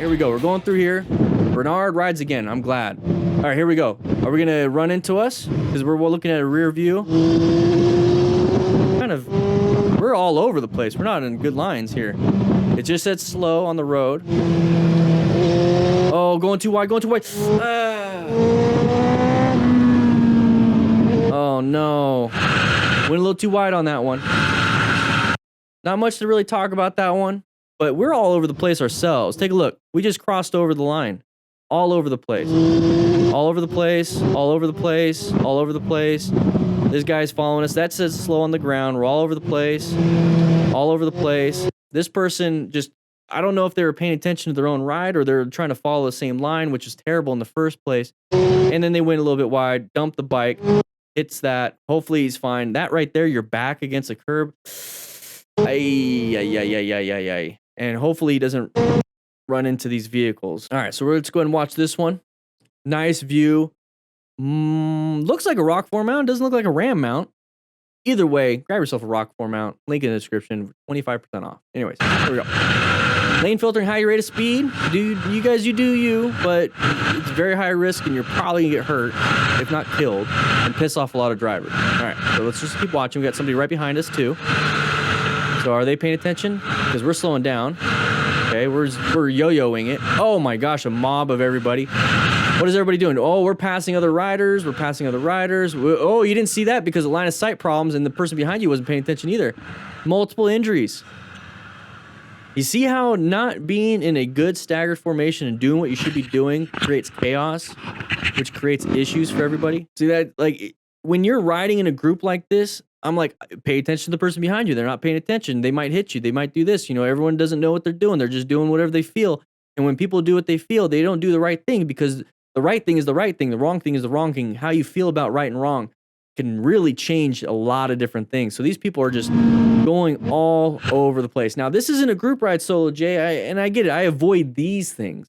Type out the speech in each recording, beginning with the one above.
here we go. We're going through here. Bernard rides again. I'm glad. All right, here we go. Are we gonna run into us? Because we're looking at a rear view. We're all over the place. We're not in good lines here. It just said slow on the road. Oh, going too wide, going too wide. Oh no. Went a little too wide on that one. Not much to really talk about that one, but we're all over the place ourselves. Take a look. We just crossed over the line. All over the place. All over the place. All over the place. All over the place. This guy's following us. That says slow on the ground. We're all over the place. All over the place. This person just, I don't know if they were paying attention to their own ride or they're trying to follow the same line, which is terrible in the first place. And then they went a little bit wide, dumped the bike, hits that. Hopefully he's fine. That right there, you're back against a curb. Ay. And hopefully he doesn't run into these vehicles. All right, so let's go ahead and watch this one. Nice view. Looks like a Rockford mount. Doesn't look like a Ram mount. Either way, grab yourself a Rockford mount. Link in the description. 25% off. Anyways, here we go. Lane filtering, how you rate of speed. Dude, you guys, you do you, but it's very high risk and you're probably gonna get hurt, if not killed, and piss off a lot of drivers. All right, so let's just keep watching. We got somebody right behind us too. So are they paying attention? Because we're slowing down. Okay, we're yo-yoing it. Oh my gosh, a mob of everybody. What is everybody doing? Oh, we're passing other riders. We're passing other riders. Oh, you didn't see that because of line of sight problems and the person behind you wasn't paying attention either. Multiple injuries. You see how not being in a good staggered formation and doing what you should be doing creates chaos, which creates issues for everybody? See that? Like, when you're riding in a group like this, I'm like, pay attention to the person behind you. They're not paying attention. They might hit you. They might do this. You know, everyone doesn't know what they're doing. They're just doing whatever they feel. And when people do what they feel, they don't do the right thing because the right thing is the right thing. The wrong thing is the wrong thing. How you feel about right and wrong can really change a lot of different things. So these people are just going all over the place. Now, this isn't a group ride solo, Jay, and I get it. I avoid these things.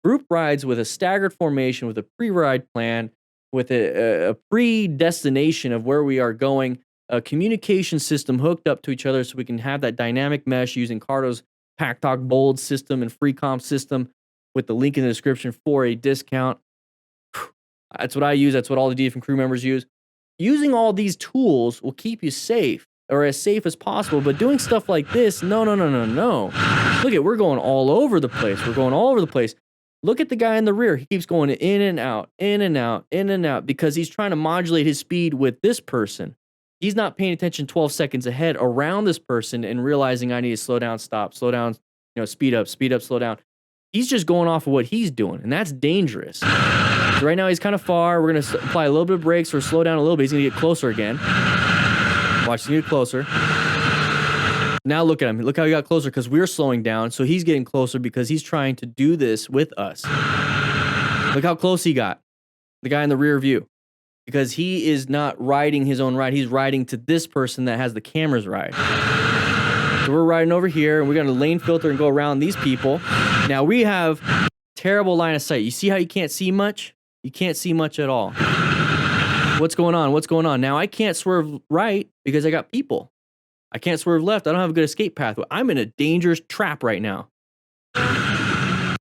Group rides with a staggered formation, with a pre-ride plan, with a pre-destination of where we are going, a communication system hooked up to each other so we can have that dynamic mesh using CARDO's Pack Talk Bold system and free comp system with the link in the description for a discount. That's what I use. That's what all the DDFM crew members use. Using all these tools will keep you safe, or as safe as possible, but doing stuff like this, no. Look at, we're going all over the place. We're going all over the place. Look at the guy in the rear. He keeps going in and out, in and out, in and out, because he's trying to modulate his speed with this person. He's not paying attention 12 seconds ahead around this person and realizing I need to slow down, stop, slow down, you know, speed up, slow down. He's just going off of what he's doing, and that's dangerous. So right now he's kind of far. We're going to apply a little bit of brakes or slow down a little bit. He's going to get closer again. Watch, he's going to get closer. Now look at him. Look how he got closer because we're slowing down. So he's getting closer because he's trying to do this with us. Look how close he got. The guy in the rear view. Because he is not riding his own ride. He's riding to this person that has the camera's ride. So we're riding over here, and we're going to lane filter and go around these people. Now we have terrible line of sight. You see how you can't see much? You can't see much at all. What's going on? What's going on? Now I can't swerve right because I got people. I can't swerve left. I don't have a good escape path. I'm in a dangerous trap right now.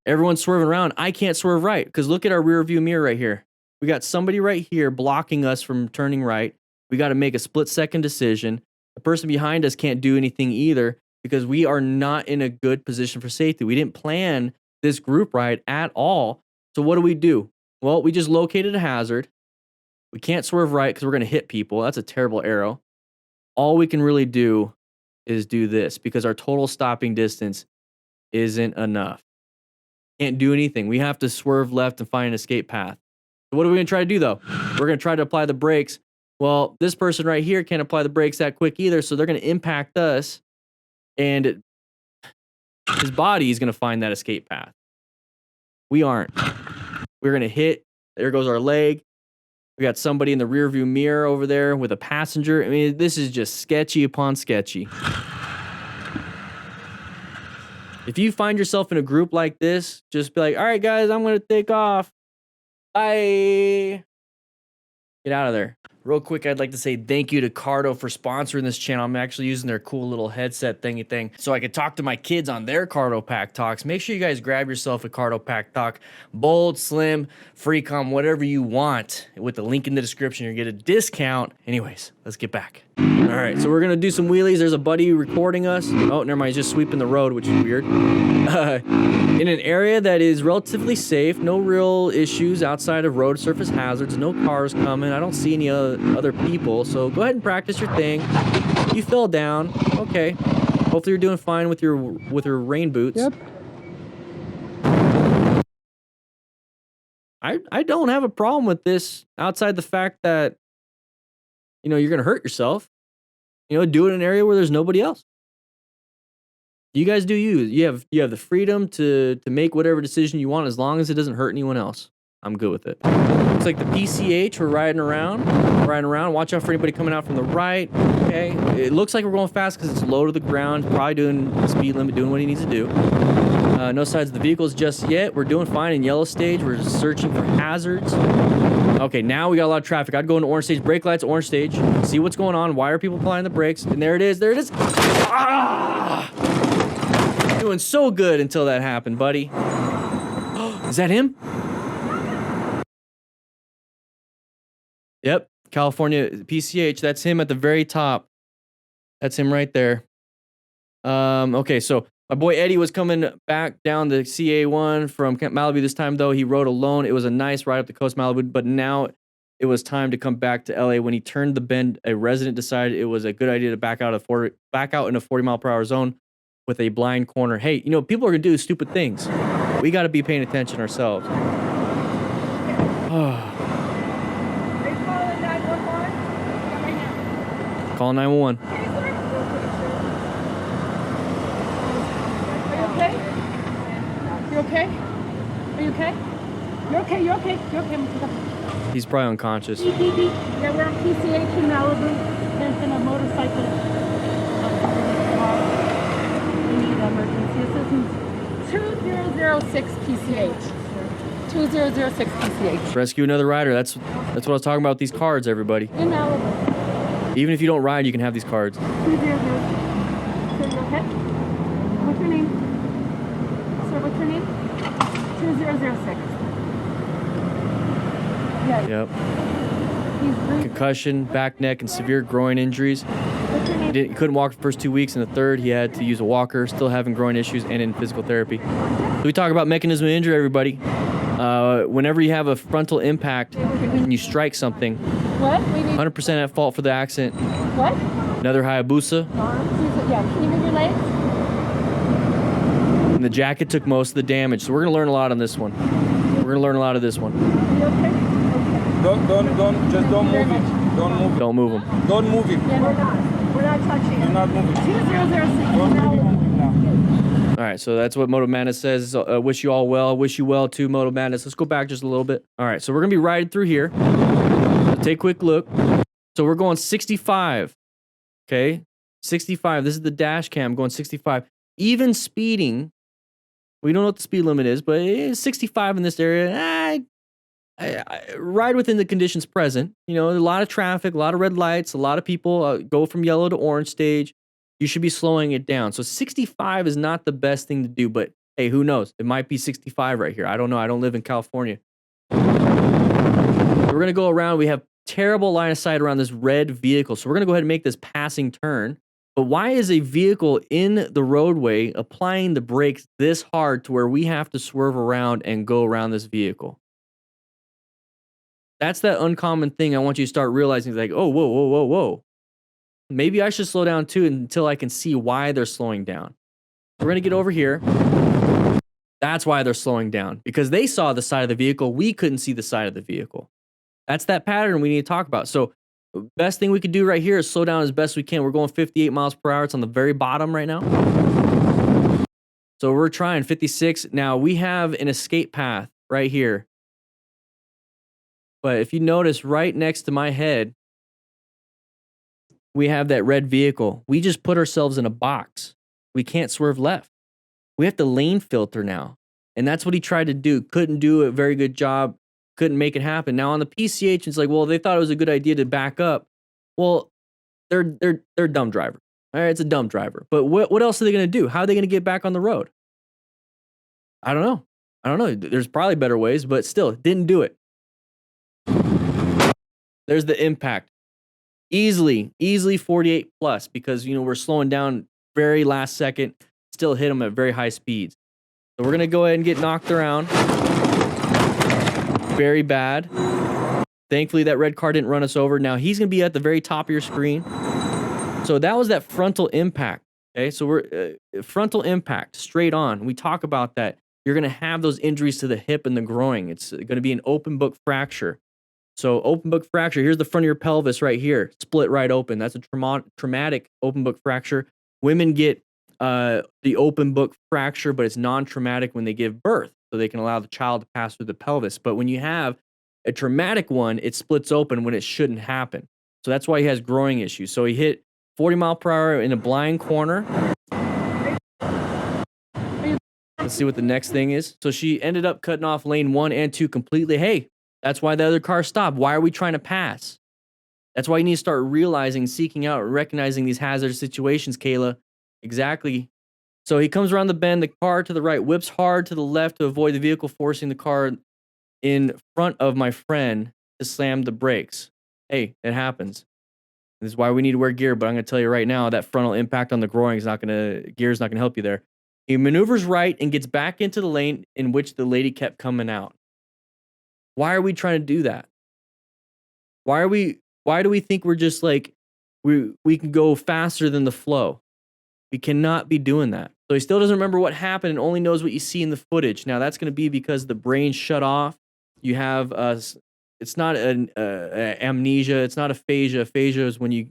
Everyone's swerving around. I can't swerve right because look at our rear view mirror right here. We got somebody right here blocking us from turning right. We got to make a split-second decision. The person behind us can't do anything either because we are not in a good position for safety. We didn't plan this group ride at all. So what do? Well, we just located a hazard. We can't swerve right because we're going to hit people. That's a terrible arrow. All we can really do is do this because our total stopping distance isn't enough. Can't do anything. We have to swerve left and find an escape path. So what are we going to try to do, though? We're going to try to apply the brakes. Well, this person right here can't apply the brakes that quick either, so they're going to impact us, and his body is going to find that escape path. We aren't. We're going to hit. There goes our leg. We got somebody in the rearview mirror over there with a passenger. I mean, this is just sketchy upon sketchy. If you find yourself in a group like this, just be like, all right, guys, I'm going to take off. Bye. Get out of there. Real quick, I'd like to say thank you to CARDO for sponsoring this channel. I'm actually using their cool little headset thingy thing so I could talk to my kids on their CARDO Pack Talks. Make sure you guys grab yourself a CARDO Pack Talk. Bold, slim, free-com, whatever you want. With the link in the description, you get a discount. Anyways, let's get back. All right, so we're going to do some wheelies. There's a buddy recording us. Oh, never mind. He's just sweeping the road, which is weird. In an area that is relatively safe, no real issues outside of road surface hazards, no cars coming. I don't see any other people, so go ahead and practice your thing. You fell down. Okay. Hopefully you're doing fine with your rain boots. Yep. I don't have a problem with this outside the fact that, you know, you're going to hurt yourself. You know, do it in an area where there's nobody else. You guys do you. You have the freedom to make whatever decision you want as long as it doesn't hurt anyone else. I'm good with it. Looks like the PCH, we're riding around. Watch out for anybody coming out from the right. Okay. It looks like we're going fast because it's low to the ground. Probably doing the speed limit, doing what he needs to do. No sides of the vehicles just yet. We're doing fine in yellow stage. We're just searching for hazards. Okay, now we got a lot of traffic. I'd go into orange stage. Brake lights, orange stage. See what's going on. Why are people applying the brakes? And there it is. There it is. Ah! Doing so good until that happened, buddy. Is that him? Yep. California PCH. That's him at the very top. That's him right there. Okay, so my boy Eddie was coming back down the CA1 from Malibu this time, though. He rode alone. It was a nice ride up the coast Malibu, but now it was time to come back to LA. When he turned the bend, a resident decided it was a good idea to back out in a 40-mile-per-hour zone with a blind corner. Hey, you know, people are going to do stupid things. We got to be paying attention ourselves. Are you calling 911? Yeah, right now. Call 911. You okay? Are you okay? You're okay, you're okay, you're okay. He's probably unconscious. Yeah, we're on PCH in Malibu. There's been a motorcycle. We need emergency assistance. 2006 PCH. 2006 PCH. Rescue another rider. That's what I was talking about with these cards, everybody. In Malibu. Even if you don't ride, you can have these cards. 200. Sir, you okay? What's your name? Sir, what's your name? 2006. Yes. Yep. He's breathing. Concussion, back, neck, and severe groin injuries. What's your name? He couldn't walk the first 2 weeks. In the third, he had to use a walker, still having groin issues and in physical therapy. So we talk about mechanism of injury, everybody. Whenever you have a frontal impact and you strike something, What? We need 100% at fault for the accident. what? Another Hayabusa. Yeah, can you move your legs? And the jacket took most of the damage. So we're going to learn a lot on this one. We're going to learn a lot of this one. Are you okay? Just don't move it. Don't move it. Don't move him. Don't move it. Yeah, we're not. We're not touching Do it. not move it. 2006. Don't really move it now. All right, so that's what Moto Madness says. Wish you all well. Wish you well too, Moto Madness. Let's go back just a little bit. All right, so we're going to be riding through here. So take a quick look. So we're going 65. Okay, 65. This is the dash cam going 65. Even speeding, we don't know what the speed limit is, but it's 65 in this area. I ride within the conditions present. You know, a lot of traffic, a lot of red lights, a lot of people go from yellow to orange stage. You should be slowing it down. So 65 is not the best thing to do, but hey, who knows? It might be 65 right here. I don't know. I don't live in California. So we're going to go around. We have terrible line of sight around this red vehicle. So we're going to go ahead and make this passing turn. But why is a vehicle in the roadway applying the brakes this hard to where we have to swerve around and go around this vehicle? That's that uncommon thing I want you to start realizing. Like, oh, whoa, whoa, whoa, whoa. Maybe I should slow down too until I can see why they're slowing down. We're going to get over here. That's why they're slowing down. Because they saw the side of the vehicle. We couldn't see the side of the vehicle. That's that pattern we need to talk about. So the best thing we could do right here is slow down as best we can. We're going 58 miles per hour. It's on the very bottom right now. So we're trying 56. Now we have an escape path right here. But if you notice right next to my head, we have that red vehicle. We just put ourselves in a box. We can't swerve left. We have to lane filter now. And that's what he tried to do. Couldn't do a very good job. couldn't make it happen. Now on the PCH, it's like, well, they thought it was a good idea to back up. Well, they're a dumb driver. All right, it's a dumb driver. But what else are they going to do? How are they going to get back on the road? I don't know. There's probably better ways, but still, didn't do it. There's the impact. Easily 48 plus because, we're slowing down very last second, still hit them at very high speeds. So we're going to go ahead and get knocked around. Very bad. Thankfully, that red car didn't run us over. Now, he's going to be at the very top of your screen. So that was that frontal impact. Okay, so we're frontal impact, straight on. We talk about that. You're going to have those injuries to the hip and the groin. It's going to be an open book fracture. So open book fracture, here's the front of your pelvis right here, split right open. That's a traumatic open book fracture. Women get the open book fracture, but it's non-traumatic when they give birth. So they can allow the child to pass through the pelvis. But when you have a traumatic one, it splits open when it shouldn't happen. So that's why he has growing issues. So he hit 40 mile per hour in a blind corner. Let's see what the next thing is. So she ended up cutting off lane 1 and 2 completely. Hey, that's why the other car stopped. Why are we trying to pass? That's why you need to start realizing, seeking out, recognizing these hazardous situations, Kayla. Exactly. So he comes around the bend, the car to the right, whips hard to the left to avoid the vehicle forcing the car in front of my friend to slam the brakes. Hey, it happens. This is why we need to wear gear, but I'm going to tell you right now, that frontal impact on the groin gear is not going to help you there. He maneuvers right and gets back into the lane in which the lady kept coming out. Why are we trying to do that? Why do we think we're just like, we can go faster than the flow? We cannot be doing that. So he still doesn't remember what happened and only knows what you see in the footage. Now that's going to be because the brain shut off. You have, it's not an amnesia. It's not aphasia. Aphasia is when you,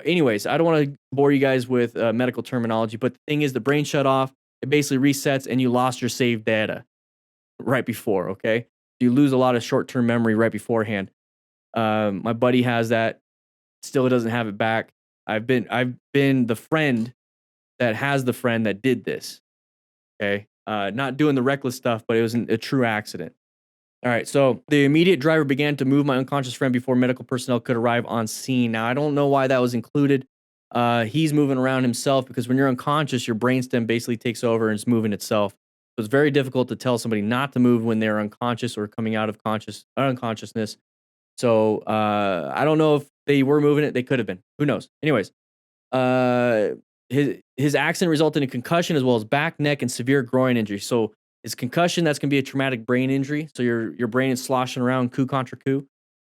anyways, I don't want to bore you guys with medical terminology, but the thing is the brain shut off. It basically resets and you lost your saved data right before, okay? You lose a lot of short-term memory right beforehand. My buddy has that. Still doesn't have it back. I've been the friend that has the friend that did this. Okay, not doing the reckless stuff, but it was a true accident. All right, so the immediate driver began to move my unconscious friend before medical personnel could arrive on scene. Now I don't know why that was included. He's moving around himself because when you're unconscious, your brainstem basically takes over and it's moving itself. So it's very difficult to tell somebody not to move when they're unconscious or coming out of unconsciousness. So I don't know if they were moving it. They could have been. Who knows? Anyways, his accident resulted in concussion as well as back, neck, and severe groin injury. So his concussion, that's going to be a traumatic brain injury. So your brain is sloshing around coup contra coup.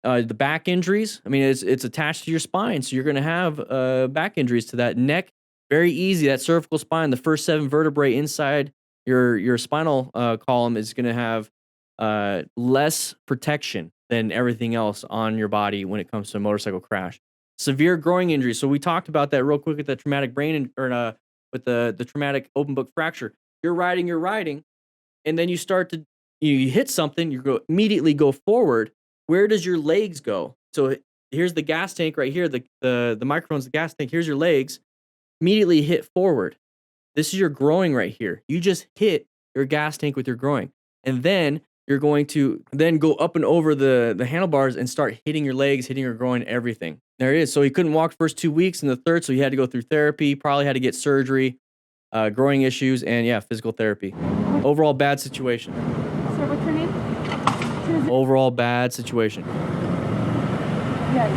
The back injuries, I mean, it's attached to your spine. So you're going to have back injuries to that. Neck, very easy. That cervical spine, the first 7 vertebrae inside your spinal column is going to have less protection than everything else on your body when it comes to a motorcycle crash. Severe growing injury. So we talked about that real quick with the traumatic brain with the traumatic open book fracture. You're riding, and then you start to you hit something. You immediately go forward. Where does your legs go? So here's the gas tank right here. The microphone's the gas tank. Here's your legs. Immediately hit forward. This is your groin right here. You just hit your gas tank with your groin, and then you're going to then go up and over the handlebars and start hitting your legs, hitting your groin, everything. There it is. So he couldn't walk first 2 weeks, and the third, so he had to go through therapy, probably had to get surgery, growing issues, and yeah, physical therapy. Overall bad situation. Sir, what's your name? Overall bad situation. Yes.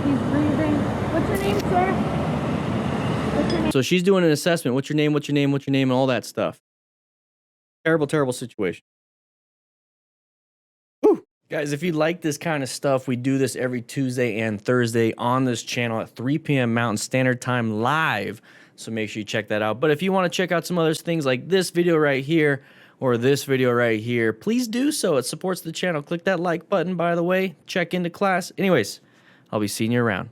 He's breathing. What's your name, sir? What's your name? So she's doing an assessment. What's your name? What's your name? What's your name? And all that stuff. Terrible, terrible situation. Whew. Guys, if you like this kind of stuff, we do this every Tuesday and Thursday on this channel at 3 p.m. Mountain Standard Time live. So make sure you check that out. But if you want to check out some other things like this video right here or this video right here, please do so. It supports the channel. Click that like button, by the way. Check into class. Anyways, I'll be seeing you around.